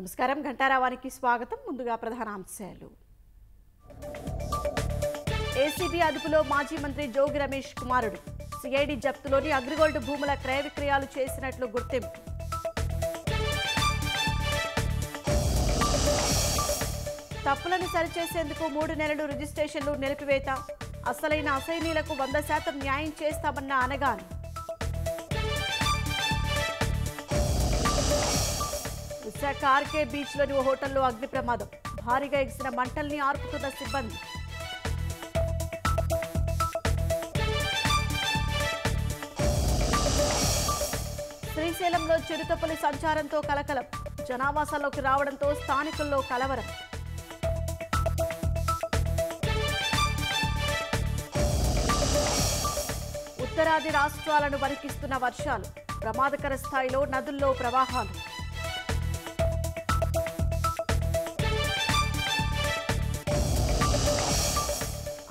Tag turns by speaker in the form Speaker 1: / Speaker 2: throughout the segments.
Speaker 1: నమస్కారం ఘంటారావానికి స్వాగతం. ముందుగా ప్రధానాంశాలు. ఏసీబీ అదుపులో మాజీ మంత్రి జోగి రమేష్ కుమారుడు. సిఐడి జప్తులోని అగ్రిగోల్డ్ భూముల క్రయ విక్రయాలు చేసినట్లు గుర్తింపు. తప్పులను సరిచేసేందుకు 3 నెలలు రిజిస్ట్రేషన్లు నిలిపివేత. అసలైన అసైనీలకు 100% న్యాయం చేస్తామన్న అనగాన్. విశాఖ ఆర్కే బీచ్లోని ఓ హోటల్లో అగ్ని ప్రమాదం. భారీగా ఎగిసిన మంటల్ని ఆర్పుతున్న సిబ్బంది. శ్రీశైలంలో చిరుతపులి సంచారంతో కలకలం. జనావాసాల్లోకి రావడంతో స్థానికుల్లో కలవరం. ఉత్తరాది రాష్ట్రాలను వణికిస్తున్న వర్షాలు. ప్రమాదకర స్థాయిలో నదుల్లో ప్రవాహాలు.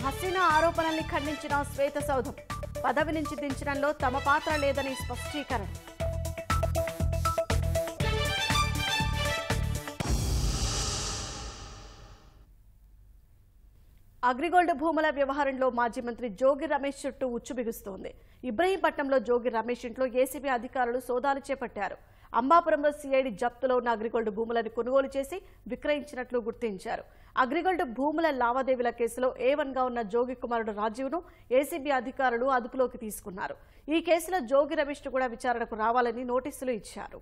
Speaker 1: హసీనా ఆరోపణల్ని ఖండించిన శ్వేత సౌధం. పదవి నుంచి దించడంలో తమ పాత్ర లేదని స్పష్టీకరణ. అగ్రిగోల్డ్ భూముల వ్యవహారంలో మాజీ మంత్రి జోగి రమేష్ చుట్టూ ఉచ్చు బిగుస్తోంది. ఇబ్రహీంపట్నంలో జోగి రమేష్ ఇంట్లో ఏసీబీ అధికారులు సోదాలు చేపట్టారు. అంబాపురంలో సిఐడి జప్తులో ఉన్న అగ్రిగోల్డ్ భూములను కొనుగోలు చేసి విక్రయించినట్లు గుర్తించారు. అగ్రిగోల్డ్ భూముల లావాదేవీల కేసులో A1గా ఉన్న జోగి కుమారుడు రాజీవ్ను ఏసీబీ అధికారులు అదుపులోకి తీసుకున్నారు. ఈ కేసులో జోగి రమేష్ కూడా విచారణకు రావాలని నోటీసులు ఇచ్చారు.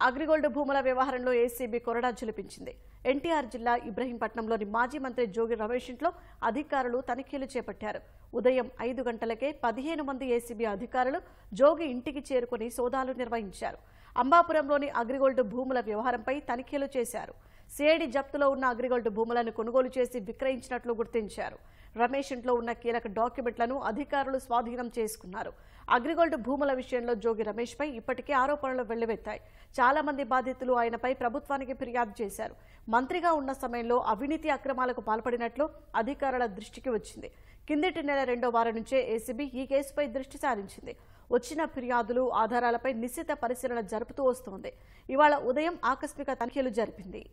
Speaker 1: అగ్రిగోల్డ్ భూముల వ్యవహారంలో ఏసీబీ కొరడా ఝులిపించింది. ఎన్టీఆర్ జిల్లా ఇబ్రహీంపట్నంలోని మాజీ మంత్రి జోగి రమేష్ ఇంట్లో అధికారులు తనిఖీలు చేపట్టారు. ఉదయం 5 గంటలకే 15 మంది ఏసీబీ అధికారులు జోగి ఇంటికి చేరుకుని సోదాలు నిర్వహించారు. అంబాపురంలోని అగ్రిగోల్డ్ భూముల వ్యవహారంపై తనిఖీలు చేశారు. సిఐడి జప్తులో ఉన్న అగ్రిగోల్డ్ భూములను కొనుగోలు చేసి విక్రయించినట్లు గుర్తించారు. రమేష్ ఇంట్లో ఉన్న కీలక డాక్యుమెంట్లను అధికారులు స్వాధీనం చేసుకున్నారు. అగ్రిగోల్డ్ భూముల విషయంలో జోగి రమేష్ పై ఇప్పటికే ఆరోపణలు వెల్లువెత్తాయి. చాలా మంది బాధితులు ఆయనపై ప్రభుత్వానికి ఫిర్యాదు చేశారు. మంత్రిగా ఉన్న సమయంలో అవినీతి అక్రమాలకు పాల్పడినట్లు అధికారుల దృష్టికి వచ్చింది. కిందటి నెల 2వ వారం నుంచే ఏసీబీ ఈ కేసుపై దృష్టి సారించింది. వచ్చిన ఫిర్యాదులు ఆధారాలపై నిశ్చిత పరిశీలన జరుపుతూ వస్తోంది. ఇవాళ ఉదయం ఆకస్మిక తనిఖీలు జరిపింది.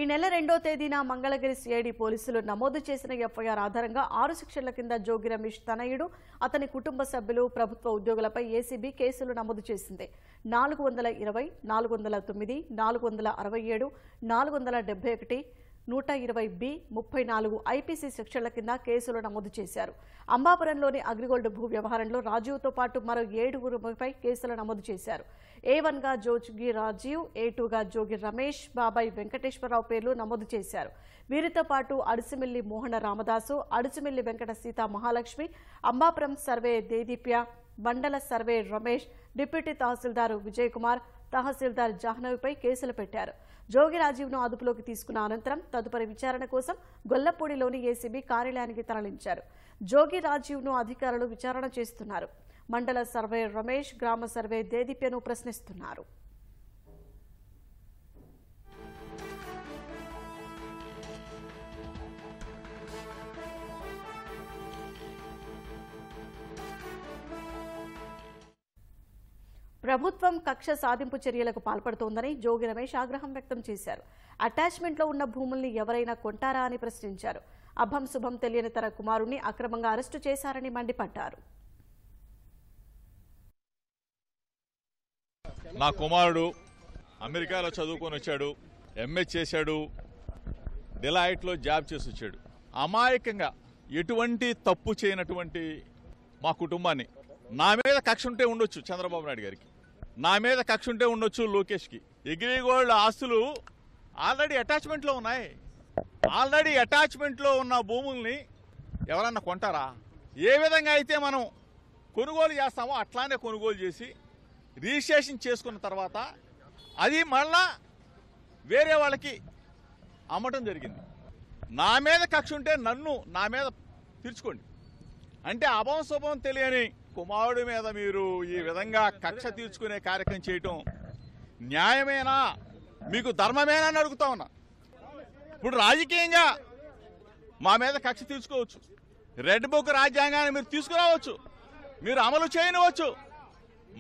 Speaker 1: ఈ నెల 2వ తేదీన మంగళగిరి సిఐడి పోలీసులు నమోదు చేసిన ఎఫ్ఐఆర్ ఆధారంగా 6 సెక్షన్ల కింద జోగి రమేష్ తనయుడు, అతని కుటుంబ సభ్యులు, ప్రభుత్వ ఉద్యోగులపై ఏసీబీ కేసులు నమోదు చేసింది. 420, 409, 467, 471, 120B, 34 ఐపీసీ సెక్షన్ల కింద కేసులు నమోదు చేశారు. అంబాపురంలోని అగ్రిగోల్డ్ భూ వ్యవహారంలో రాజీవ్తో పాటు మరో 7గురిపై కేసులు నమోదు చేశారు. A1గా జోగి రాజీవ్, A2గా జోగి రమేష్, బాబాయ్ వెంకటేశ్వరరావు పేర్లు నమోదు చేశారు. వీరితో పాటు అడిసిమిల్లి మోహన రామదాసు, అడిసిమిల్లి వెంకట సీతా మహాలక్ష్మి, అంబాపురం సర్వే దేదీప్య, మండల సర్వే రమేష్, డిప్యూటీ తహసీల్దార్ విజయ్ కుమార్, తహసీల్దార్ జాహ్నవిపై కేసులు పెట్టారు. జోగి రాజీవ్ను అదుపులోకి తీసుకున్న అనంతరం తదుపరి విచారణ కోసం గొల్లపూడిలోని ఏసీబీ కార్యాలయానికి తరలించారు. జోగి రాజీవ్ను అధికారులు విచారణ చేస్తున్నారు. మండల సర్వే రమేష్, గ్రామ సర్వే దేదీప్యను ప్రశ్నిస్తున్నారు. ప్రభుత్వం కక్ష సాధింపు చర్యలకు పాల్పడుతోందని జోగి రమేష్ ఆగ్రహం వ్యక్తం చేశారు. అటాచ్మెంట్లో ఉన్న భూముల్ని ఎవరైనా కొంటారా అని ప్రశ్నించారు. అభం శుభం తెలియని తన కుమారుణ్ణి అక్రమంగా అరెస్టు చేశారని మండిపడ్డారు.
Speaker 2: నా కుమారుడు అమెరికాలో చదువుకొని వచ్చాడు, ఎంఏ చేశాడు, డిలాయిట్లో జాబ్ చేసి వచ్చాడు. అమాయకంగా ఎటువంటి తప్పు చేయనటువంటి మా కుటుంబాన్ని, నా మీద కక్ష ఉంటే ఉండొచ్చు చంద్రబాబు నాయుడు గారికి, నా మీద కక్ష ఉంటే ఉండొచ్చు లోకేష్కి. అగ్రిగోల్డ్ ఆస్తులు ఆల్రెడీ అటాచ్మెంట్లో ఉన్నాయి. ఆల్రెడీ అటాచ్మెంట్లో ఉన్న భూముల్ని ఎవరన్నా కొంటారా? ఏ విధంగా అయితే మనం కొనుగోలు చేస్తామో అట్లానే కొనుగోలు చేసి రిజిస్ట్రేషన్ చేసుకున్న తర్వాత అది మళ్ళా వేరే వాళ్ళకి అమ్మటం జరిగింది. నా మీద కక్ష ఉంటే నా మీద తీర్చుకోండి అంటే అభం శుభం తెలియని కుమారుడి మీద మీరు ఈ విధంగా కక్ష తీర్చుకునే కార్యక్రమం చేయటం న్యాయమేనా, మీకు ధర్మమేనా అని అడుగుతా ఉన్నా. ఇప్పుడు రాజకీయంగా మా మీద కక్ష తీసుకోవచ్చు, రెడ్ బుక్ రాజ్యాంగాన్ని మీరు తీసుకురావచ్చు, మీరు అమలు చేయనివచ్చు.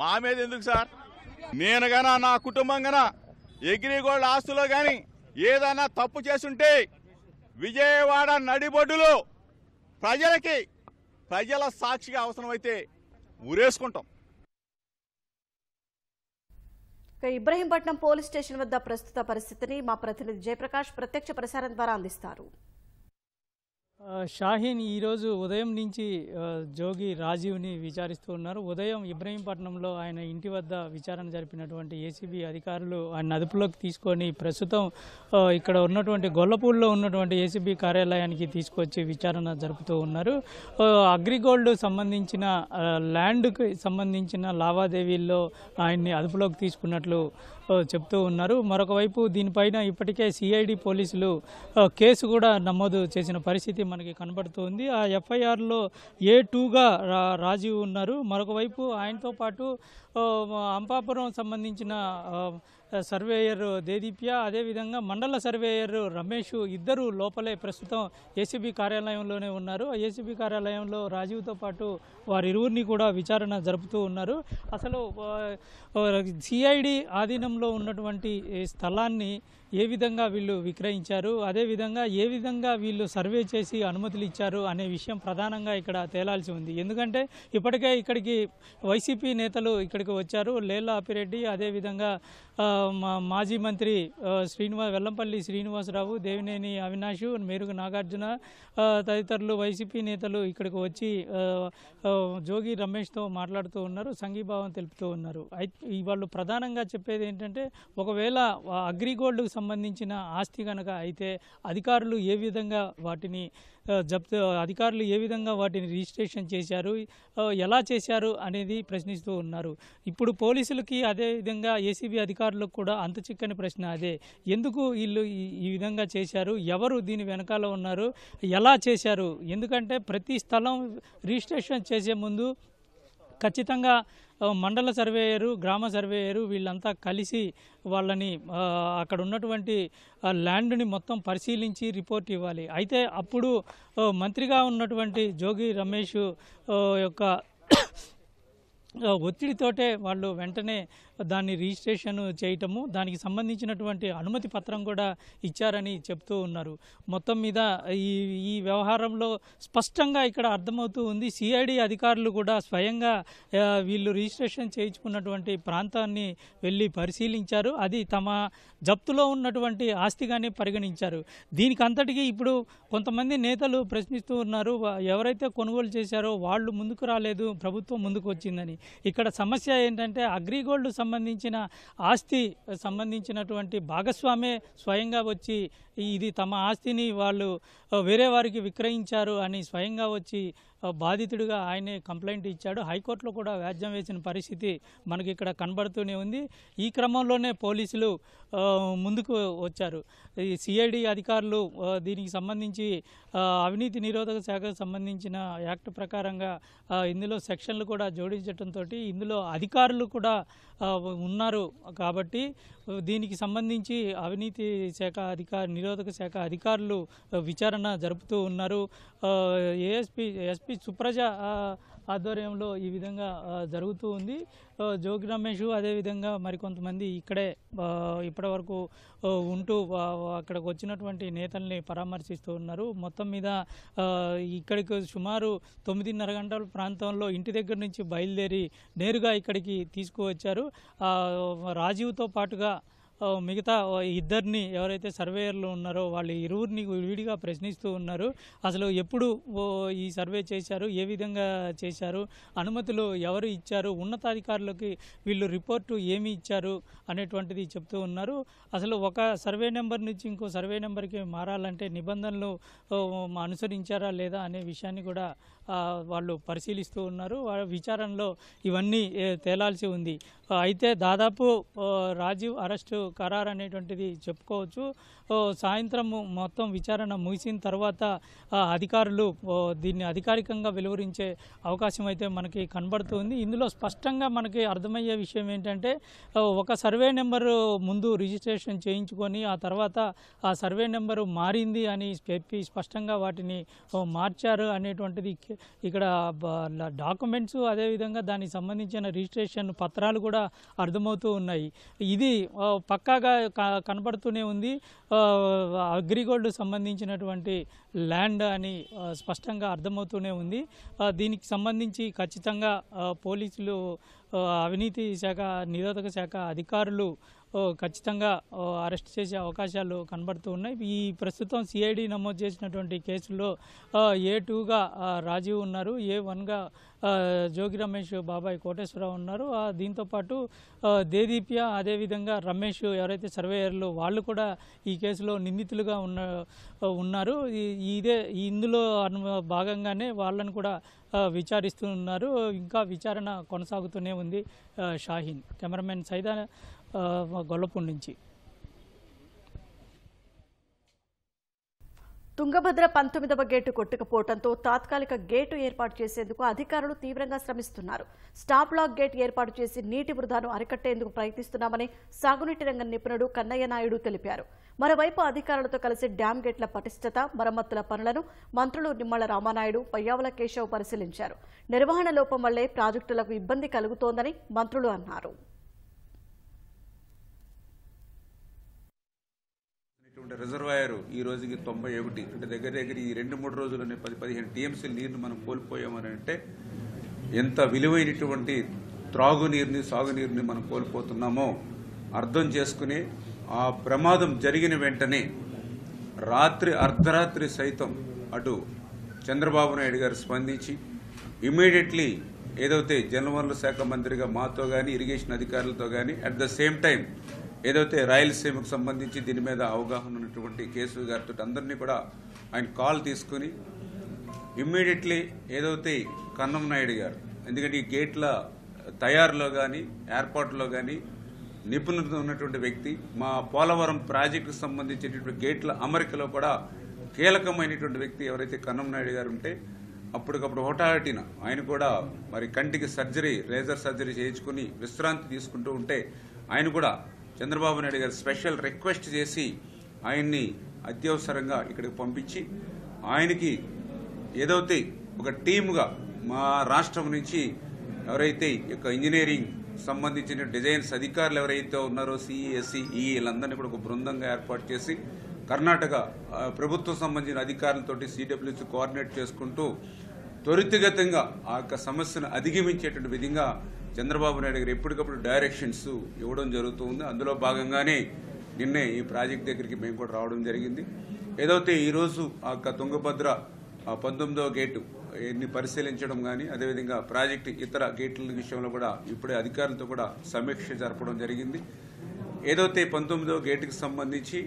Speaker 2: మా మీద ఎందుకు సార్? నేను గానా నా కుటుంబం గానా అగ్రిగోల్డ్ ఆస్తులో కానీ ఏదైనా తప్పు చేస్తుంటే విజయవాడ నడిబొడ్డులో ప్రజల సాక్షిగా అవసరమైతే ఊరేసుకుంటాం.
Speaker 1: ఇబ్రహీంపట్నం పోలీస్ స్టేషన్ వద్ద ప్రస్తుత పరిస్థితిని మా ప్రతినిధి జయప్రకాష్ ప్రత్యక్ష ప్రసారం ద్వారా అందిస్తారు.
Speaker 3: షాహీన్ ఈరోజు ఉదయం నుంచి జోగి రాజీవ్ని విచారిస్తూ ఉన్నారు. ఉదయం ఇబ్రహీంపట్నంలో ఆయన ఇంటి వద్ద విచారణ జరిపినటువంటి ఏసీబీ అధికారులు ఆయన అదుపులోకి తీసుకొని ప్రస్తుతం ఇక్కడ ఉన్నటువంటి గొల్లపూడిలో ఉన్నటువంటి ఏసీబీ కార్యాలయానికి తీసుకొచ్చి విచారణ జరుపుతూ ఉన్నారు. అగ్రిగోల్డ్ సంబంధించిన ల్యాండ్కి సంబంధించిన లావాదేవీల్లో ఆయన్ని అదుపులోకి తీసుకున్నట్లు చెప్తూ ఉన్నారు. మరొక వైపు దీనిపైన ఇప్పటికే సిఐడి పోలీసులు కేసు కూడా నమోదు చేసిన పరిస్థితి మనకి కనబడుతుంది. ఆ ఎఫ్ఐఆర్లో A2గా రాజీవ్ ఉన్నారు. మరొక వైపు ఆయనతో పాటు అంపాపురం సంబంధించిన సర్వేయర్ దేదీప్య, అదేవిధంగా మండల సర్వేయర్ రమేష్ ఇద్దరు లోపలే ప్రస్తుతం ఏసీబీ కార్యాలయంలోనే ఉన్నారు. ఏసీబీ కార్యాలయంలో రాజీవ్తో పాటు వారిరువురిని కూడా విచారణ జరుపుతూ ఉన్నారు. అసలు సిఐడి ఆధీనంలో ఉన్నటువంటి స్థలాన్ని ఏ విధంగా వీళ్ళు విక్రయించారు, అదేవిధంగా ఏ విధంగా వీళ్ళు సర్వే చేసి అనుమతులు ఇచ్చారు అనే విషయం ప్రధానంగా ఇక్కడ తేలాల్సి ఉంది. ఎందుకంటే ఇప్పటికే ఇక్కడికి వైసీపీ నేతలు ఇక్కడికి వచ్చారు. లేళ్ల అప్పిరెడ్డి, అదేవిధంగా మాజీ మంత్రి వెల్లంపల్లి శ్రీనివాసరావు, దేవినేని అవినాష్, మేరుగు నాగార్జున తదితరులు వైసీపీ నేతలు ఇక్కడికి వచ్చి జోగి రమేష్తో మాట్లాడుతూ ఉన్నారు, సంఘీభావం తెలుపుతూ ఉన్నారు. వాళ్ళు ప్రధానంగా చెప్పేది ఏంటంటే, ఒకవేళ అగ్రిగోల్డ్కు సంబంధించిన ఆస్తి కనుక అయితే అధికారులు ఏ విధంగా వాటిని అధికారులు ఏ విధంగా వాటిని రిజిస్ట్రేషన్ చేశారు, ఎలా చేశారు అనేది ప్రశ్నిస్తూ ఉన్నారు. ఇప్పుడు పోలీసులకి అదేవిధంగా ఏసీబీ అధికారులకు కూడా అంత చిక్కని ప్రశ్న అదే. ఎందుకు వీళ్ళు ఈ విధంగా చేశారు, ఎవరు దీని వెనకాల ఉన్నారు, ఎలా చేశారు? ఎందుకంటే ప్రతి స్థలం రిజిస్ట్రేషన్ చేసే ముందు ఖచ్చితంగా మండల సర్వేయరు, గ్రామ సర్వేయరు వీళ్ళంతా కలిసి వాళ్ళని అక్కడ ఉన్నటువంటి ల్యాండ్ని మొత్తం పరిశీలించి రిపోర్ట్ ఇవ్వాలి. అయితే అప్పుడు మంత్రిగా ఉన్నటువంటి జోగి రమేష్ యొక్క ఒత్తిడితోటే వాళ్ళు వెంటనే దాన్ని రిజిస్ట్రేషన్ చేయటము, దానికి సంబంధించినటువంటి అనుమతి పత్రం కూడా ఇచ్చారని చెప్తూ ఉన్నారు. మొత్తం మీద ఈ వ్యవహారంలో స్పష్టంగా ఇక్కడ అర్థమవుతూ ఉంది. సిఐడి అధికారులు కూడా స్వయంగా వీళ్ళు రిజిస్ట్రేషన్ చేయించుకున్నటువంటి ప్రాంతాన్ని వెళ్ళి పరిశీలించారు. అది తమ జప్తులో ఉన్నటువంటి ఆస్తిగానే పరిగణించారు. దీనికి అంతటికీ ఇప్పుడు కొంతమంది నేతలు ప్రశ్నిస్తూ ఉన్నారు, ఎవరైతే కొనుగోలు చేశారో వాళ్ళు ముందుకు రాలేదు, ప్రభుత్వం ముందుకు వచ్చిందని. ఇక్కడ సమస్య ఏంటంటే అగ్రిగోల్డ్ సంబంధించిన ఆస్తి సంబంధించినటువంటి భాగస్వామే స్వయంగా వచ్చి ఇది తమ ఆస్తిని వాళ్ళు వేరే వారికి విక్రయించారు అని స్వయంగా వచ్చి బాధితుడిగా ఆయనే కంప్లైంట్ ఇచ్చాడు. హైకోర్టులో కూడా వ్యాజ్యం వేసిన పరిస్థితి మనకి ఇక్కడ కనబడుతూనే ఉంది. ఈ క్రమంలోనే పోలీసులు ముందుకు వచ్చారు. ఈ సిఐడి అధికారులు దీనికి సంబంధించి అవినీతి నిరోధక శాఖకు సంబంధించిన యాక్ట్ ప్రకారంగా ఇందులో సెక్షన్లు కూడా జోడించడంతో ఇందులో అధికారులు కూడా ఉన్నారు. కాబట్టి దీనికి సంబంధించి అవినీతి శాఖ నిరోధక శాఖ అధికారులు విచారణ జరుపుతూ ఉన్నారు. ఎస్పీ సుప్రజ ఆధ్వర్యంలో ఈ విధంగా జరుగుతూ ఉంది. జోగి రమేష్ అదేవిధంగా మరికొంతమంది ఇక్కడే ఇప్పటివరకు ఉంటూ అక్కడికి వచ్చినటువంటి నేతల్ని పరామర్శిస్తూ ఉన్నారు. మొత్తం మీద ఇక్కడికి సుమారు 9:30 గంటల ప్రాంతంలో ఇంటి దగ్గర నుంచి బయలుదేరి నేరుగా ఇక్కడికి తీసుకువచ్చారు. రాజీవ్తో పాటుగా మిగతా ఇద్దరిని ఎవరైతే సర్వేయర్లు ఉన్నారో వాళ్ళు ఇరువురిని విడిగా ప్రశ్నిస్తూ ఉన్నారు. అసలు ఎప్పుడు ఈ సర్వే చేశారు, ఏ విధంగా చేశారు, అనుమతులు ఎవరు ఇచ్చారు, ఉన్నతాధికారులకి వీళ్ళు రిపోర్టు ఏమి ఇచ్చారు అనేటువంటిది చెప్తూ ఉన్నారు. అసలు ఒక సర్వే నెంబర్ నుంచి ఇంకో సర్వే నెంబర్కి మారాలంటే నిబంధనలు అనుసరించారా లేదా అనే విషయాన్ని కూడా వాళ్ళు పరిశీలిస్తూ ఉన్నారు. విచారణలో ఇవన్నీ తేలాల్సి ఉంది. అయితే దాదాపు రాజీవ్ అరెస్టు ఖరారు అనేటువంటిది చెప్పుకోవచ్చు. సాయంత్రం మొత్తం విచారణ ముగిసిన తర్వాత అధికారులు దీన్ని అధికారికంగా వెలువరించే అవకాశం అయితే మనకి కనబడుతుంది. ఇందులో స్పష్టంగా మనకి అర్థమయ్యే విషయం ఏంటంటే ఒక సర్వే నెంబరు ముందు రిజిస్ట్రేషన్ చేయించుకొని ఆ తర్వాత ఆ సర్వే నెంబరు మారింది అని చెప్పి స్పష్టంగా వాటిని మార్చారు అనేటువంటిది ఇక్కడ డాక్యుమెంట్స్ అదేవిధంగా దానికి సంబంధించిన రిజిస్ట్రేషన్ పత్రాలు కూడా అర్థమవుతూ ఉన్నాయి. ఇది పక్కాగా కనబడుతూనే ఉంది. అగ్రిగోల్డ్ సంబంధించినటువంటి ల్యాండ్ అని స్పష్టంగా అర్థమవుతూనే ఉంది. దీనికి సంబంధించి ఖచ్చితంగా పోలీసులు, అవినీతి శాఖ, నిరోధక శాఖ అధికారులు ఖచ్చితంగా అరెస్ట్ చేసే అవకాశాలు కనబడుతూ ఉన్నాయి. ఈ ప్రస్తుతం సిఐడి నమోదు చేసినటువంటి కేసులో A2గా రాజీవ్ ఉన్నారు, A1గా జోగి రమేష్, బాబాయ్ కోటేశ్వరరావు ఉన్నారు. దీంతోపాటు దేదీప్య అదేవిధంగా రమేష్ ఎవరైతే సర్వేయర్లు వాళ్ళు కూడా ఈ కేసులో నిందితులుగా ఉన్నారు. ఇందులో భాగంగానే వాళ్ళను కూడా విచారిస్తున్నారు. ఇంకా విచారణ కొనసాగుతూనే ఉంది. షాహీన్, కెమెరామెన్ సైదా, గొల్లపూడి నుంచి.
Speaker 1: తుంగభద్ర 19వ గేటు కొట్టుకుపోవడంతో తాత్కాలిక గేటు ఏర్పాటు చేసేందుకు అధికారులు తీవ్రంగా శ్రమిస్తున్నారు. స్టాప్ లాక్ గేట్ ఏర్పాటు చేసి నీటి వృధాను అరికట్టేందుకు ప్రయత్నిస్తున్నామని సాగునీటి రంగ నిపుణుడు కన్నయ్య నాయుడు తెలిపారు. మరోవైపు అధికారులతో కలిసి డ్యాం గేట్ల పటిష్టత, మరమ్మతుల పనులను మంత్రులు నిమ్మల రామానాయుడు, పయ్యావుల కేశవ్ పరిశీలించారు. నిర్వహణ లోపం వల్లే ప్రాజెక్టులకు ఇబ్బంది కలుగుతోందని మంత్రులు అన్నారు.
Speaker 4: రిజర్వాయర్ ఈ రోజుకి 91, అంటే దగ్గర ఈ 2-3 రోజుల్లోనే 10-15 టీఎంసీల నీరుని మనం కోల్పోయామని అంటే ఎంత విలువైనటువంటి త్రాగునీరుని, సాగునీరుని మనం కోల్పోతున్నామో అర్థం చేసుకుని ఆ ప్రమాదం జరిగిన వెంటనే అర్ధరాత్రి సైతం అటు చంద్రబాబు నాయుడు గారు స్పందించి ఇమ్మీడియట్లీ ఏదైతే జలవనరుల శాఖ మంత్రిగా మాతో కానీ, ఇరిగేషన్ అధికారులతో కానీ, అట్ ద సేమ్ టైం ఏదైతే రాయలసీమకు సంబంధించి దీని మీద అవగాహన ఉన్నటువంటి కేసు గారితో అందరినీ కూడా ఆయన కాల్ తీసుకుని ఇమ్మీడియట్లీ ఏదైతే కన్నం నాయుడు గారు, ఎందుకంటే ఈ గేట్ల తయారులో కానీ ఏర్పాటులో కానీ నిపుణులతో ఉన్నటువంటి వ్యక్తి, మా పోలవరం ప్రాజెక్టుకు సంబంధించినటువంటి గేట్ల అమరికలో కూడా కీలకమైనటువంటి వ్యక్తి ఎవరైతే కన్నం నాయుడు గారు ఉంటే అప్పటికప్పుడు హోటాటిన ఆయన కూడా మరి కంటికి సర్జరీ, లేజర్ సర్జరీ చేయించుకుని విశ్రాంతి తీసుకుంటూ ఉంటే ఆయన కూడా చంద్రబాబు నాయుడు గారు స్పెషల్ రిక్వెస్ట్ చేసి ఆయన్ని అత్యవసరంగా ఇక్కడికి పంపించి ఆయనకి ఏదైతే ఒక టీముగా మా రాష్ట్రం నుంచి ఎవరైతే ఇంజనీరింగ్ సంబంధించిన డిజైన్స్ అధికారులు ఎవరైతే ఉన్నారో సిఈఎస్సి, వీళ్ళందరినీ కూడా ఒక బృందంగా ఏర్పాటు చేసి కర్ణాటక ప్రభుత్వం సంబంధించిన అధికారులతోటి సిడబ్ల్యూసీ కోఆర్డినేట్ చేసుకుంటూ త్వరితగతంగా ఆ యొక్క సమస్యను అధిగమించేటువంటి విధంగా చంద్రబాబు నాయుడు గారు ఎప్పటికప్పుడు డైరెక్షన్స్ ఇవ్వడం జరుగుతుంది. అందులో భాగంగానే నిన్నే ఈ ప్రాజెక్ట్ దగ్గరికి మేము కూడా రావడం జరిగింది. ఏదైతే ఈరోజు ఆ యొక్క తుంగభద్ర 19వ గేటు పరిశీలించడం కానీ, అదేవిధంగా ప్రాజెక్టు ఇతర గేట్ల విషయంలో కూడా ఇప్పుడే అధికారులతో కూడా సమీక్ష జరపడం జరిగింది. ఏదైతే 19వ గేటుకి సంబంధించి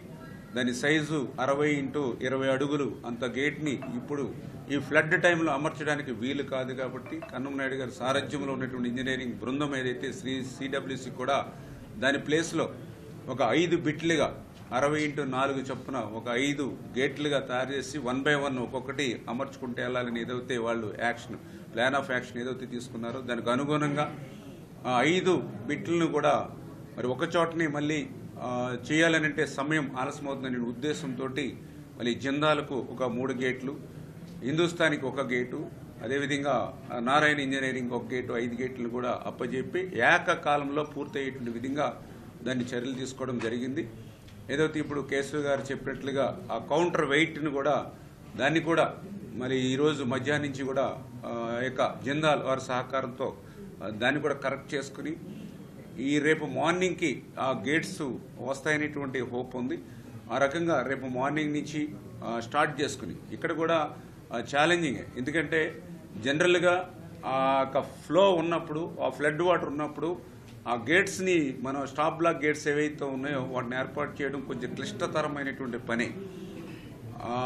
Speaker 4: దాని సైజు 60x20 అడుగులు అంత గేట్ని ఇప్పుడు ఈ ఫ్లడ్ టైంలో అమర్చడానికి వీలు కాదు కాబట్టి కన్నం నాయుడు గారి సారథ్యంలో ఉన్నటువంటి ఇంజనీరింగ్ బృందం ఏదైతే సిడబ్ల్యూసి కూడా దాని ప్లేస్లో ఒక 5 బిట్లుగా 60x4 చొప్పున ఒక 5 గేట్లుగా తయారు చేసి 1 by 1 ఒక్కొక్కటి అమర్చుకుంటే వెళ్ళాలని ఏదైతే వాళ్ళు ప్లాన్ ఆఫ్ యాక్షన్ ఏదైతే తీసుకున్నారో దానికి అనుగుణంగా 5 బిట్లను కూడా మరి ఒక చోటని మళ్ళీ చేయాలనంటే సమయం ఆలస్యమవుతుందనే ఉద్దేశంతో మళ్ళీ జిందాలకు ఒక 3 గేట్లు, హిందుస్థానికి 1 గేటు, అదేవిధంగా నారాయణ ఇంజనీరింగ్ 1 గేటు, 5 గేట్లు కూడా అప్పజెప్పి ఏకకాలంలో పూర్తయ్యేటువంటి విధంగా దాన్ని చర్యలు తీసుకోవడం జరిగింది. ఏదైతే ఇప్పుడు కేశవ్ గారు చెప్పినట్లుగా ఆ కౌంటర్ వెయిట్ను కూడా దాన్ని కూడా మరి ఈరోజు మధ్యాహ్నం నుంచి కూడా జిందాల్ వారి సహకారంతో దాన్ని కూడా కరెక్ట్ చేసుకుని ఈ రేపు మార్నింగ్కి ఆ గేట్స్ వస్తాయనేటువంటి హోప్ ఉంది. ఆ రకంగా రేపు మార్నింగ్ నుంచి స్టార్ట్ చేసుకుని ఇక్కడ కూడా ఛాలెంజింగ్, ఎందుకంటే జనరల్గా ఆ ఫ్లో ఉన్నప్పుడు, ఆ ఫ్లడ్ వాటర్ ఉన్నప్పుడు ఆ గేట్స్ని మనం స్టాప్ బ్లాక్ గేట్స్ ఏవైతే ఉన్నాయో వాటిని ఏర్పాటు చేయడం కొంచెం క్లిష్టతరమైనటువంటి పని.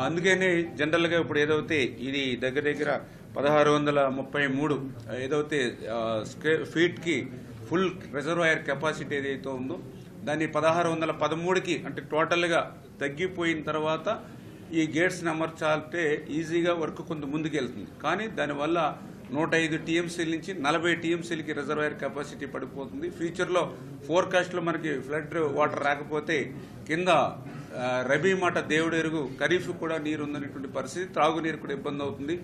Speaker 4: అందుకని జనరల్గా ఇప్పుడు ఏదైతే ఇది దగ్గర 1633 ఏదైతే స్క్వేర్ ఫీట్కి ఫుల్ రిజర్వాయర్ కెపాసిటీ ఏదైతే ఉందో దాన్ని 1613కి అంటే టోటల్గా తగ్గిపోయిన తర్వాత ఈ గేట్స్ని అమర్చాలంటే ఈజీగా వర్క్ కొంత ముందుకెళ్తుంది. కానీ దానివల్ల 105 టీఎంసీల నుంచి 40 టీఎంసీలకి రిజర్వాయర్ కెపాసిటీ పడిపోతుంది. ఫ్యూచర్లో ఫోర్కాస్ట్లో మనకి ఫ్లడ్ వాటర్ రాకపోతే కింద రబీ మాట దేవుడు ఎరుగు ఖరీఫ్ కూడా నీరు ఉందనేటువంటి పరిస్థితి, త్రాగునీరు కూడా ఇబ్బంది అవుతుంది.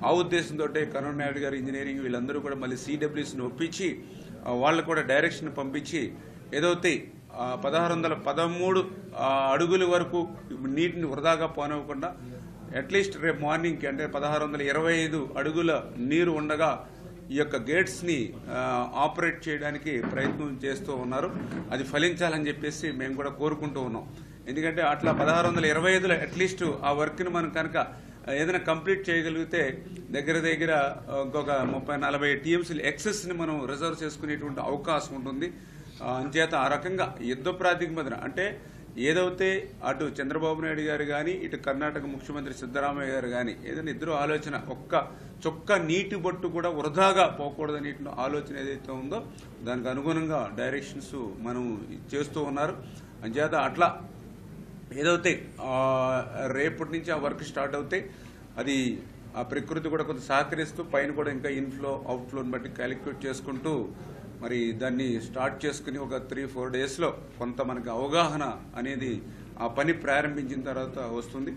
Speaker 4: ఆ ఉద్దేశంతో కరుణానాయుడు గారు ఇంజనీరింగ్ వీళ్ళందరూ కూడా మళ్ళీ సిడబ్ల్యూసీని ఒప్పించి వాళ్ళు కూడా డైరెక్షన్ పంపించి ఏదైతే 1613 అడుగుల వరకు నీటిని వృధాగా పోనివ్వకుండా అట్లీస్ట్ రేపు మార్నింగ్కి అంటే 1625 అడుగుల నీరు ఉండగా ఈ యొక్క గేట్స్ని ఆపరేట్ చేయడానికి ప్రయత్నం చేస్తూ ఉన్నారు. అది ఫలించాలని చెప్పేసి మేము కూడా కోరుకుంటూ ఉన్నాం. ఎందుకంటే అట్లా 1625లో అట్లీస్ట్ ఆ వర్క్ని మనం కనుక ఏదైనా కంప్లీట్ చేయగలిగితే దగ్గర ఇంకొక 30-40 టీఎంసీలు ఎక్సెస్ని మనం రిజర్వ్ చేసుకునేటువంటి అవకాశం ఉంటుంది. అంచేత ఆ రకంగా యుద్ధ ప్రాతిపదికన అంటే ఏదైతే అటు చంద్రబాబు నాయుడు గారు కానీ ఇటు కర్ణాటక ముఖ్యమంత్రి సిద్ధరామయ్య గారు కానీ ఏదైనా ఇద్దరు ఆలోచన ఒక్క చొక్క నీటి బొట్టు కూడా వృధాగా పోకూడదనే ఆలోచన ఏదైతే ఉందో దానికి అనుగుణంగా డైరెక్షన్స్ మనం చేస్తూ ఉన్నారు. అంచేత అట్లా ఏదైతే రేపటి నుంచి ఆ వర్క్ స్టార్ట్ అవుతే అది ఆ ప్రకృతి కూడా కొంత సహకరిస్తూ పైన కూడా ఇంకా ఇన్ఫ్లో అవుట్ఫ్లోని బట్టి క్యాలిక్యులేట్ చేసుకుంటూ మరి దాన్ని స్టార్ట్ చేసుకుని ఒక 3-4 డేస్లో కొంత మనకి అవగాహన అనేది ఆ పని ప్రారంభించిన తర్వాత వస్తుంది.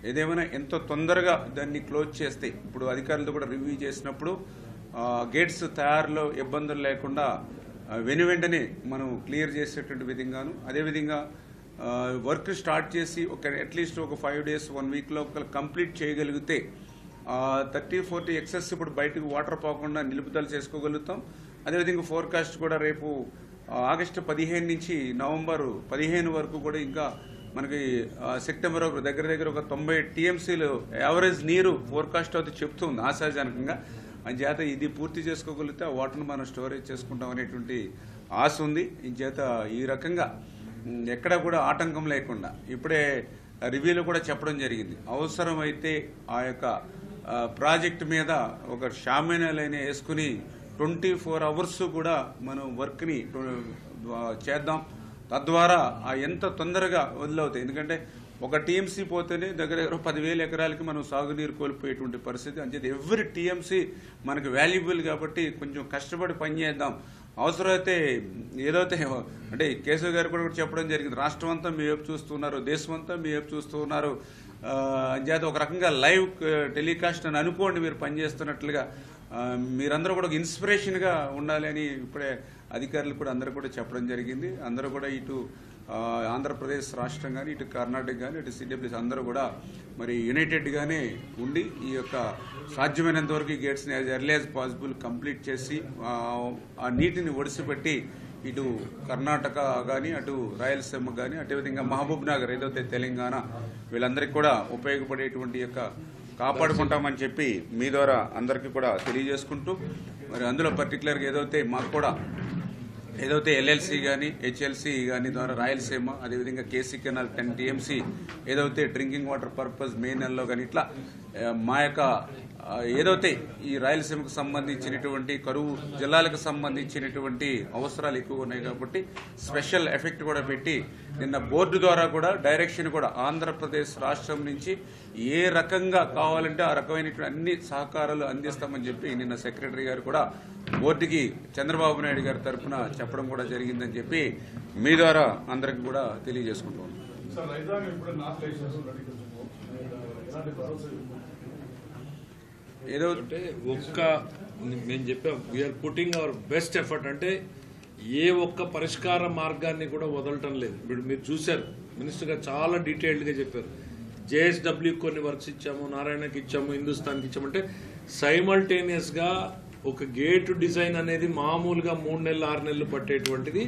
Speaker 4: ఏదేమైనా ఎంతో తొందరగా దాన్ని క్లోజ్ చేస్తే ఇప్పుడు అధికారులతో కూడా రివ్యూ చేసినప్పుడు గేట్స్ తయారులో ఇబ్బందులు లేకుండా వెంటనే మనం క్లియర్ చేసేటువంటి విధంగాను అదేవిధంగా వర్క్ స్టార్ట్ చేసి అట్లీస్ట్ ఒక 5 days 1 weekలో కంప్లీట్ చేయగలిగితే 30-40 ఎక్సెస్ ఇప్పుడు బయటకు వాటర్ పోకుండా నిలుపుదల చేసుకోగలుగుతాం. అదేవిధంగా ఫోర్కాస్ట్ కూడా రేపు ఆగస్టు 15 నుంచి నవంబర్ 15 వరకు కూడా ఇంకా మనకి సెప్టెంబర్ దగ్గర ఒక 90 టీఎంసీలు యావరేజ్ నీరు ఫోర్కాస్ట్ అయితే చెప్తుంది ఆశాజనకంగా. అంచేత ఇది పూర్తి చేసుకోగలిగితే ఆ వాటర్ను మనం స్టోరేజ్ చేసుకుంటాం అనేటువంటి ఆశ ఉంది. ఇంచేత ఈ రకంగా ఎక్కడా కూడా ఆటంకం లేకుండా ఇప్పుడే రివ్యూలో కూడా చెప్పడం జరిగింది. అవసరమైతే ఆ యొక్క ప్రాజెక్టు మీద ఒక షామియానాలైనా వేసుకుని 24 hours కూడా మనం వర్క్ని చేద్దాం. తద్వారా ఎంత తొందరగా వదిలవుతాయి. ఎందుకంటే ఒక టీఎంసీ పోతేనే దగ్గర 10,000 ఎకరాలకి మనం సాగునీరు కోల్పోయేటువంటి పరిస్థితి. అంచేది ఎవ్రీ టీఎంసీ మనకు వాల్యుబుల్ కాబట్టి కొంచెం కష్టపడి పనిచేద్దాం. అవసరమైతే ఏదైతే అంటే కేశవ్ గారు కూడా చెప్పడం జరిగింది, రాష్ట్రం అంతా మీ వైపు చూస్తున్నారు, దేశం అంతా మీ వైపు చూస్తూ ఉన్నారు. అంచేత ఒక రకంగా లైవ్ టెలికాస్ట్ అని అనుకోండి మీరు పనిచేస్తున్నట్లుగా. మీరందరూ కూడా ఒక ఇన్స్పిరేషన్గా ఉండాలి అని ఇప్పుడే అధికారులు కూడా అందరూ కూడా చెప్పడం జరిగింది. అందరూ కూడా ఇటు ఆంధ్రప్రదేశ్ రాష్ట్రం కానీ ఇటు కర్ణాటక కానీ ఇటు సిడబ్ల్యూసీ అందరూ కూడా మరి యునైటెడ్గానే ఉండి ఈ యొక్క సాధ్యమైనంత వరకు గేట్స్ని as early as possible complete చేసి ఆ నీటిని ఒడిసిపెట్టి ఇటు కర్ణాటక కానీ అటు రాయలసీమ కానీ అదేవిధంగా మహబూబ్ నగర్ ఏదైతే తెలంగాణ వీళ్ళందరికీ కూడా ఉపయోగపడేటువంటి యొక్క కాపాడుకుంటామని చెప్పి మీ ద్వారా అందరికీ కూడా తెలియజేసుకుంటూ మరి అందులో పర్టికులర్గా ఏదైతే మాకు కూడా ఏదైతే ఎల్ఎల్సీ కానీ హెచ్ఎల్సీ కానీ ద్వారా రాయలసీమ అదేవిధంగా కేసీ కెనాల్ 10 టీఎంసీ ఏదైతే డ్రింకింగ్ వాటర్ పర్పస్ మే నెలలో కానీ ఇట్లా మా యొక్క ఏదైతే ఈ రాయలసీమకు సంబంధించినటువంటి కరువు జిల్లాలకు సంబంధించినటువంటి అవసరాలు ఎక్కువ ఉన్నాయి కాబట్టి స్పెషల్ ఎఫెక్ట్ కూడా పెట్టి నిన్న బోర్డు ద్వారా కూడా డైరెక్షన్ కూడా ఆంధ్రప్రదేశ్ రాష్ట్రం నుంచి ఏ రకంగా కావాలంటే ఆ రకమైనటువంటి అన్ని సహకారాలు అందిస్తామని చెప్పి నిన్న సెక్రటరీ గారు కూడా బోర్డుకి చంద్రబాబు నాయుడు గారి తరఫున చెప్పడం కూడా జరిగిందని చెప్పి మీ ద్వారా అందరికి కూడా తెలియజేసుకుంటున్నాం.
Speaker 5: ఏదో ఒక్క మేము చెప్పాం we're putting our best effort. అంటే ఏ ఒక్క పరిష్కార మార్గాన్ని కూడా వదలటం లేదు. ఇప్పుడు మీరు చూశారు మినిస్టర్ గారు చాలా డీటెయిల్డ్గా చెప్పారు. జేఎస్డబ్ల్యూ కొన్ని వర్క్స్ ఇచ్చాము, నారాయణకి ఇచ్చాము, హిందుస్థాన్కి ఇచ్చామంటే సైమల్టేనియస్గా ఒక గేట్ డిజైన్ అనేది మామూలుగా 3 నెలలు 6 నెలలు పట్టేటువంటిది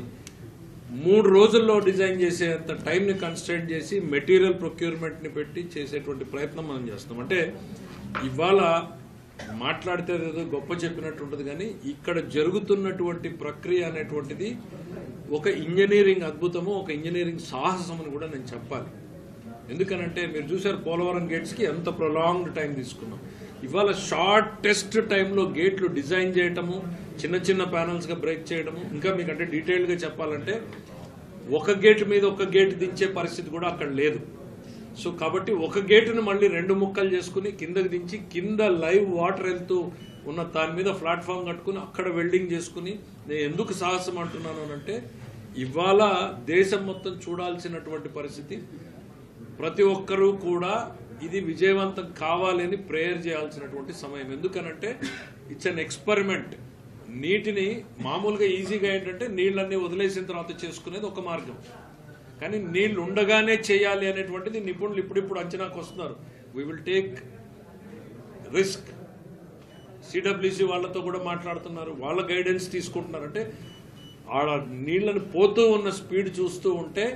Speaker 5: 3 రోజుల్లో డిజైన్ చేసేంత టైంని కన్స్ట్రైన్ చేసి మెటీరియల్ ప్రొక్యూర్మెంట్ని పెట్టి చేసేటువంటి ప్రయత్నం మనం చేస్తాం. అంటే ఇవాళ మాట్లాడితే ఏదో గొప్ప చెప్పినట్టు ఉంటుంది కానీ ఇక్కడ జరుగుతున్నటువంటి ప్రక్రియ అనేటువంటిది ఒక ఇంజనీరింగ్ అద్భుతము, ఒక ఇంజనీరింగ్ సాహసం అని కూడా నేను చెప్పాలి. ఎందుకనంటే మీరు చూసారు పోలవరం గేట్స్కి ఎంత ప్రొలాంగ్డ్ టైం తీసుకున్నాం. ఇవాళ షార్టెస్ట్ టైంలో గేట్లు డిజైన్ చేయటము, చిన్న చిన్న ప్యానల్స్గా బ్రేక్ చేయడము, ఇంకా మీకంటే డీటెయిల్డ్గా చెప్పాలంటే ఒక గేటు మీద ఒక గేటు దించే పరిస్థితి కూడా అక్కడ లేదు. సో కాబట్టి ఒక గేటును మళ్ళీ 2 ముక్కలు చేసుకుని కిందకి దించి కింద లైవ్ వాటర్ వెళ్తూ ఉన్న దాని మీద ప్లాట్ఫామ్ కట్టుకుని అక్కడ వెల్డింగ్ చేసుకుని, నేను ఎందుకు సాహసం అంటున్నాను అంటే ఇవాళ దేశం మొత్తం చూడాల్సినటువంటి పరిస్థితి. ప్రతి ఒక్కరూ కూడా ఇది విజయవంతం కావాలని ప్రేయర్ చేయాల్సినటువంటి సమయం. ఎందుకనంటే ఇట్స్ అన్ ఎక్స్పెరిమెంట్. నీటిని మామూలుగా ఈజీగా ఏంటంటే నీళ్ళన్నీ వదిలేసిన తర్వాత చేసుకునేది ఒక మార్గం, కానీ నీళ్లు ఉండగానే చేయాలి అనేటువంటిది నిపుణులు ఇప్పుడిప్పుడు అంచనాకు వస్తున్నారు. We will take risk. CWC వాళ్ళతో కూడా మాట్లాడుతున్నారు, వాళ్ళ గైడెన్స్ తీసుకుంటున్నారు. అంటే ఆడ నీళ్లను పోతూ ఉన్న స్పీడ్ చూస్తూ ఉంటే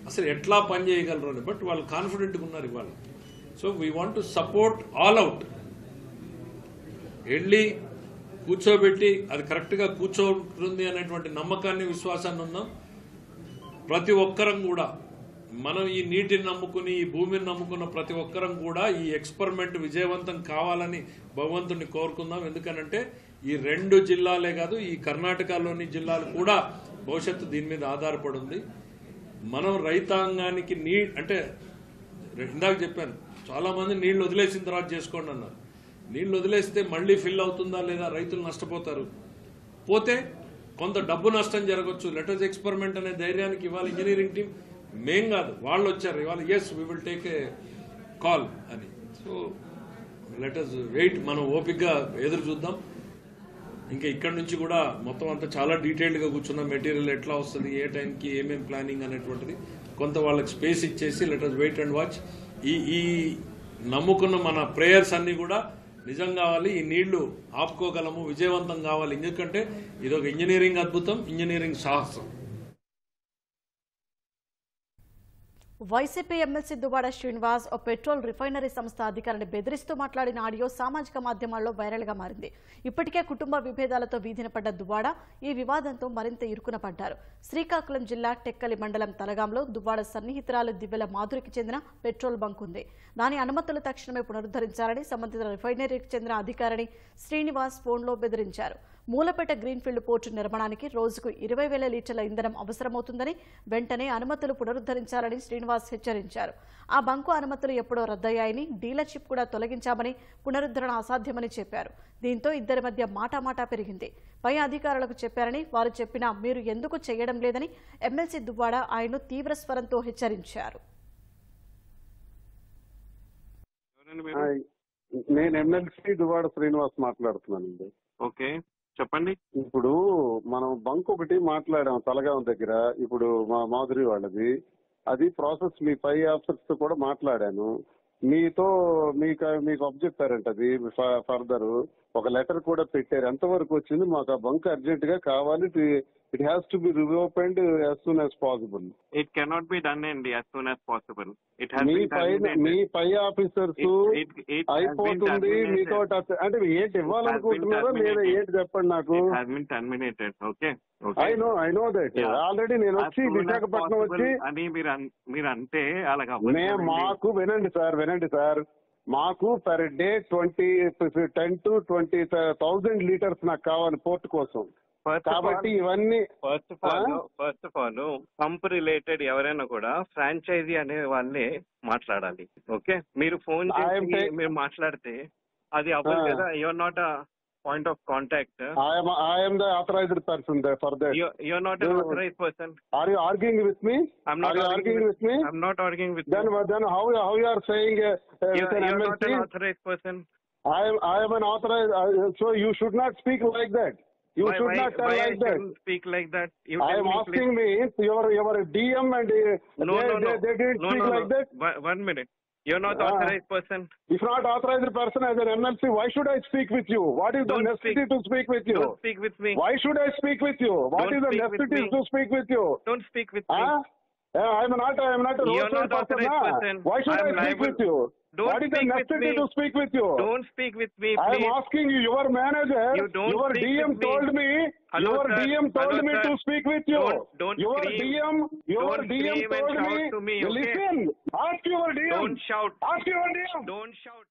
Speaker 5: అసలు ఎట్లా పని చేయగలరు అని. బట్ వాళ్ళు కాన్ఫిడెంట్గా ఉన్నారు ఇవాళ. So we want to support all out. వెళ్ళి కూర్చోబెట్టి అది కరెక్ట్గా కూర్చోటుంది అనేటువంటి నమ్మకాన్ని, విశ్వాసాన్ని ఉన్నాం. ప్రతి ఒక్కరం కూడా మనం ఈ నీటిని నమ్ముకుని ఈ భూమిని నమ్ముకున్న ప్రతి ఒక్కరం కూడా ఈ ఎక్స్పెరిమెంట్ విజయవంతం కావాలని భగవంతుడిని కోరుకుందాం. ఎందుకనంటే ఈ 2 జిల్లాలే కాదు, ఈ కర్ణాటకలోని జిల్లాలు కూడా భవిష్యత్తు దీని మీద ఆధారపడి ఉంది. మనం రైతాంగానికి అంటే ఇందాక చెప్పాను, చాలా మంది నీళ్లు వదిలేసిన తర్వాత చేసుకోండి అన్నారు. నీళ్లు వదిలేస్తే మళ్ళీ ఫిల్ అవుతుందా లేదా, రైతులు నష్టపోతారు. పోతే కొంత డబ్బు నష్టం జరగవచ్చు. లెటర్స్ ఎక్స్పెరిమెంట్ అనే ధైర్యానికి ఇవాళ ఇంజనీరింగ్ టీం మేం కాదు, వాళ్ళు వచ్చారు ఇవాళ. Yes, we will take a call అని. సో లెటర్స్ వెయిట్, మనం ఓపిక్గా ఎదురు చూద్దాం. ఇంకా ఇక్కడ నుంచి కూడా మొత్తం అంతా చాలా డీటెయిల్డ్గా కూర్చున్న మెటీరియల్ ఎట్లా వస్తుంది, ఏ టైంకి ఏమేమి ప్లానింగ్ అనేటువంటిది కొంత వాళ్ళకి స్పేస్ ఇచ్చేసి లెటర్స్ వెయిట్ అండ్ వాచ్. ఈ నమ్ముకున్న మన ప్రేయర్స్ అన్ని కూడా నిజం కావాలి. ఈ నీళ్లు ఆపుకోగలము, విజయవంతం కావాలి. ఎందుకంటే ఇది ఒక ఇంజనీరింగ్ అద్భుతం, ఇంజనీరింగ్ సాహసం.
Speaker 1: వైసీపీ ఎమ్మెల్సీ దువ్వాడ శ్రీనివాస్ ఓ పెట్రోల్ రిఫైనరీ సంస్థ అధికారిని బెదిరిస్తూ మాట్లాడిన ఆడియో సామాజిక మాధ్యమాల్లో వైరల్గా మారింది. ఇప్పటికే కుటుంబ విభేదాలతో వీధిన పడ్డ దువ్వాడ ఈ వివాదంతో మరింత ఇరుకున పడ్డారు. శ్రీకాకుళం జిల్లా టెక్కలి మండలం తలగాంలో దువ్వాడ సన్నిహితురాలు దివ్యల మాధురికి చెందిన పెట్రోల్ బంక్ ఉంది. దాని అనుమతులు తక్షణమే పునరుద్ధరించాలని సంబంధిత రిఫైనరీకి చెందిన అధికారిని శ్రీనివాస్ ఫోన్లో బెదిరించారు. మూలపేట గ్రీన్ఫీల్డ్ పోర్టు నిర్మాణానికి రోజుకు 20,000 లీటర్ల ఇంధనం అవసరమవుతుందని, వెంటనే అనుమతులు పునరుద్ధరించాలని శ్రీనివాస్ హెచ్చరించారు. ఆ బంకు అనుమతులు ఎప్పుడో రద్దయ్యాయని, డీలర్షిప్ కూడా తొలగించామని, పునరుద్ధరణ అసాధ్యమని చెప్పారు. దీంతో ఇద్దరి మధ్య మాటామాటా పెరిగింది. పై అధికారులకు చెప్పారని, వారు చెప్పినా మీరు ఎందుకు చేయడం లేదని ఎమ్మెల్సీ దువ్వాడ ఆయన్ను తీవ్ర స్వరంతో హెచ్చరించారు.
Speaker 6: నేను ఎమ్మెల్సీ దువ్వాడ శ్రీనివాస్ మాట్లాడుతున్నానండి.
Speaker 7: ఓకే, చెప్పండి.
Speaker 6: ఇప్పుడు మనం బంక్ ఒకటి మాట్లాడాం తలగాం దగ్గర, ఇప్పుడు మా మాధురి వాళ్ళది. అది ప్రాసెస్ మీ పై ఆఫీసర్స్ తో కూడా మాట్లాడాను. మీకు అబ్జెక్టారంట. అది ఫర్దర్ ఒక లెటర్ కూడా పెట్టారు. ఎంతవరకు వచ్చింది? మాకు ఆ బంక్ అర్జెంట్ గా కావాలి. It has to be reopened as soon as possible.
Speaker 7: It cannot be done as soon as possible. It has been terminated.
Speaker 6: మీ పై ఆఫీసర్స్ అయిపోతుంది మీతో అంటే ఏంటి ఇవ్వాలనుకుంటున్నారో లేదా ఏంటి చెప్పండి నాకు.
Speaker 7: It has been terminated. Okay.
Speaker 6: I know that. Already నేను వచ్చి విశాఖపట్నం వచ్చి
Speaker 7: అని మీరు అంటే అలాగా
Speaker 6: మాకు వినండి సార్ మాకు పర్ డే 10 to 20,000 లీటర్స్ నాకు కావాలి పోర్ట్ కోసం. కాబట్టి ఇవన్నీ
Speaker 7: first of all pump related ఎవరైనా కూడా ఫ్రాంచైజీ అనే వాళ్ళే మాట్లాడాలి. ఓకే, మీరు ఫోన్ చేసి మీరు మాట్లాడితే అది అవ్వదు కదా. You're not a point of contact.
Speaker 6: I am the authorized person for that.
Speaker 7: You're not an authorized person.
Speaker 6: Are you arguing with me?
Speaker 7: I'm not arguing with me. I'm not arguing with
Speaker 6: then
Speaker 7: you.
Speaker 6: Then how you are saying
Speaker 7: You're not an authorized person.
Speaker 6: I am an authorized. So you should not speak like that. You should not tell like that.
Speaker 7: Speak like that.
Speaker 6: I am asking me, your DM and they didn't speak like that.
Speaker 7: 1 minute. You're not authorized person.
Speaker 6: If not authorized person as an MLC, why should I speak with you? What is the necessity to speak with you?
Speaker 7: Don't speak with me.
Speaker 6: Why should I speak with you? What is the necessity to speak with you?
Speaker 7: Don't speak with me.
Speaker 6: I am not a roadside person. Why should I speak with you? What is the necessity to speak with you?
Speaker 7: Don't speak with me, please.
Speaker 6: I am asking you, your manager, your DM told me, your DM told me to speak with you. Your DM told me, listen, ask your DM.
Speaker 7: Don't shout.
Speaker 6: Ask your DM.
Speaker 7: Don't shout.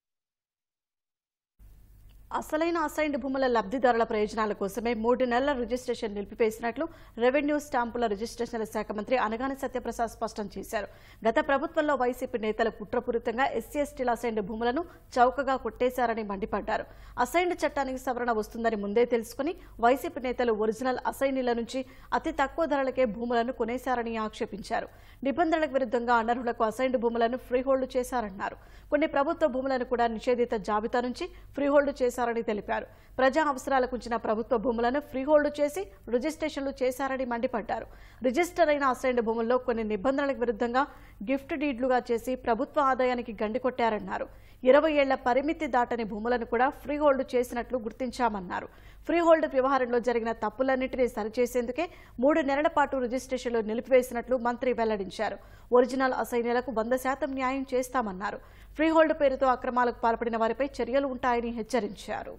Speaker 1: అసలైన assigned భూముల లబ్ధిదారుల ప్రయోజనాల కోసమే 3 నెలల registration నిలిపివేసినట్లు revenue స్టాంపుల రిజిస్ట్రేషన్ల శాఖ మంత్రి అనగాని సత్యప్రసాద్ స్పష్టం చేశారు. గత ప్రభుత్వంలో వైసీపీ నేతలు కుట్రపూరితంగా ఎస్సీ ఎస్టీల అసైన్డ్ భూములను చౌకగా కొట్టేశారని మండిపడ్డారు. అసైన్డ్ చట్టానికి సవరణ వస్తుందని ముందే తెలుసుకుని వైసీపీ నేతలు ఒరిజినల్ అసైన్ల నుంచి అతి తక్కువ ధరలకే భూములను కొనేశారని ఆక్షేపించారు. నిబంధనలకు విరుద్ధంగా అనర్హులకు అసైన్డ్ భూములను ఫ్రీహోల్డ్ చేశారన్నారు. కొన్ని ప్రభుత్వ భూములను కూడా నిషేధిత జాబితా నుంచి ఫ్రీహోల్డ్ చేశారని తెలిపారు. ప్రజా అవసరాలకు ఉంచిన ప్రభుత్వ భూములను ఫ్రీహోల్డ్ చేసి రిజిస్ట్రేషన్లు చేశారని మండిపడ్డారు. రిజిస్టర్ అయిన అసైన్డ్ భూముల్లో కొన్ని నిబంధనలకు విరుద్ధంగా గిఫ్ట్ డీడ్లుగా చేసి ప్రభుత్వ ఆదాయానికి గండి కొట్టారన్నారు. 20 ఏళ్ల పరిమితి దాటని భూములను కూడా ఫ్రీహోల్డ్ చేసినట్లు గుర్తించామన్నారు. ఫ్రీహోల్డ్ వ్యవహారంలో జరిగిన తప్పులన్నింటినీ సరిచేసేందుకే 3 నెలల పాటు రిజిస్ట్రేషన్లు నిలిపివేసినట్లు మంత్రి వెల్లడించారు. ఒరిజినల్ అసైన్లకు 100% న్యాయం చేస్తామన్నారు. ఫ్రీహోల్డ్ పేరుతో అక్రమాలకు పాల్పడిన వారిపై చర్యలు ఉంటాయని హెచ్చరించారు.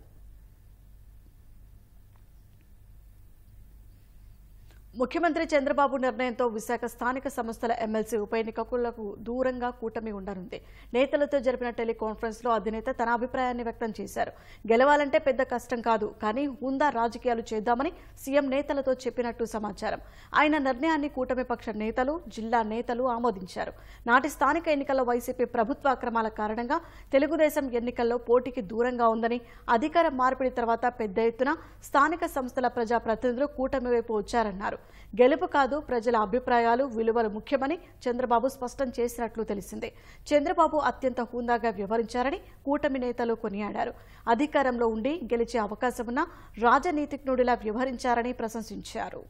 Speaker 1: ముఖ్యమంత్రి చంద్రబాబు నిర్ణయంతో విశాఖ స్థానిక సంస్థల ఎమ్మెల్సీ ఉప ఎన్నికలకు దూరంగా కూటమి ఉండనుంది. నేతలతో జరిపిన టెలికాన్ఫరెన్స్ లో అధినేత తన అభిప్రాయాన్ని వ్యక్తం చేశారు. గెలవాలంటే పెద్ద కష్టం కాదు, కానీ హుందా రాజకీయాలు చేద్దామని సీఎం నేతలతో చెప్పినట్టు సమాచారం. ఆయన నిర్ణయాన్ని కూటమి పక్ష నేతలు, జిల్లా నేతలు ఆమోదించారు. నాటి స్థానిక ఎన్నికల్లో వైసీపీ ప్రభుత్వ అక్రమాల కారణంగా తెలుగుదేశం ఎన్నికల్లో పోటీకి దూరంగా ఉందని, అధికార మార్పిడి తర్వాత పెద్ద ఎత్తున స్థానిక సంస్థల ప్రజాప్రతినిధులు కూటమి వైపు వచ్చారన్నారు. గెలుపు కాదు, ప్రజల అభిప్రాయాలు, విలువలు ముఖ్యమని చంద్రబాబు స్పష్టం చేసినట్లు తెలిసింది. చంద్రబాబు అత్యంత హుందాగా వ్యవహరించారని కూటమి నేతలు కొనియాడారు. అధికారంలో ఉండి గెలిచే అవకాశమున్న రాజనీతిజ్ఞుడిలా వ్యవహరించారని ప్రశంసించారు.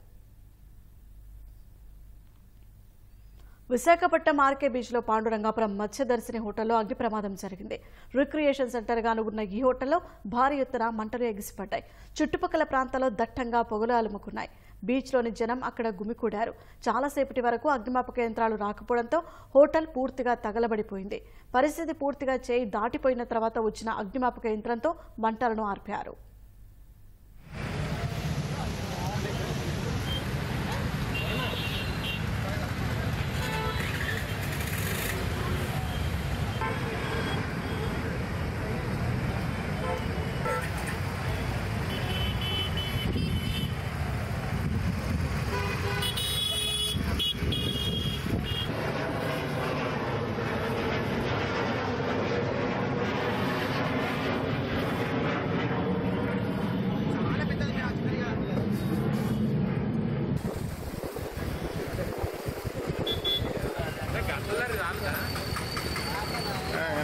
Speaker 1: విశాఖపట్నం ఆర్కే బీచ్లో పాండురంగాపురం మత్స్యదర్శిని హోటల్లో అగ్ని ప్రమాదం జరిగింది. రిక్రియేషన్ సెంటర్గాను ఉన్న ఈ హోటల్లో భారీ ఎత్తున మంటలు ఎగిసిపడ్డాయి. చుట్టుపక్కల ప్రాంతాల్లో దట్టంగా పొగలు అలుముకున్నాయి. బీచ్లోని జనం అక్కడ గుమికూడారు. చాలాసేపటి వరకు అగ్నిమాపక యంత్రాలు రాకపోవడంతో హోటల్ పూర్తిగా తగలబడిపోయింది. పరిస్థితి పూర్తిగా చేయి దాటిపోయిన తర్వాత వచ్చిన అగ్నిమాపక యంత్రంతో మంటలను ఆర్పారు.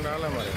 Speaker 8: రాలే మరి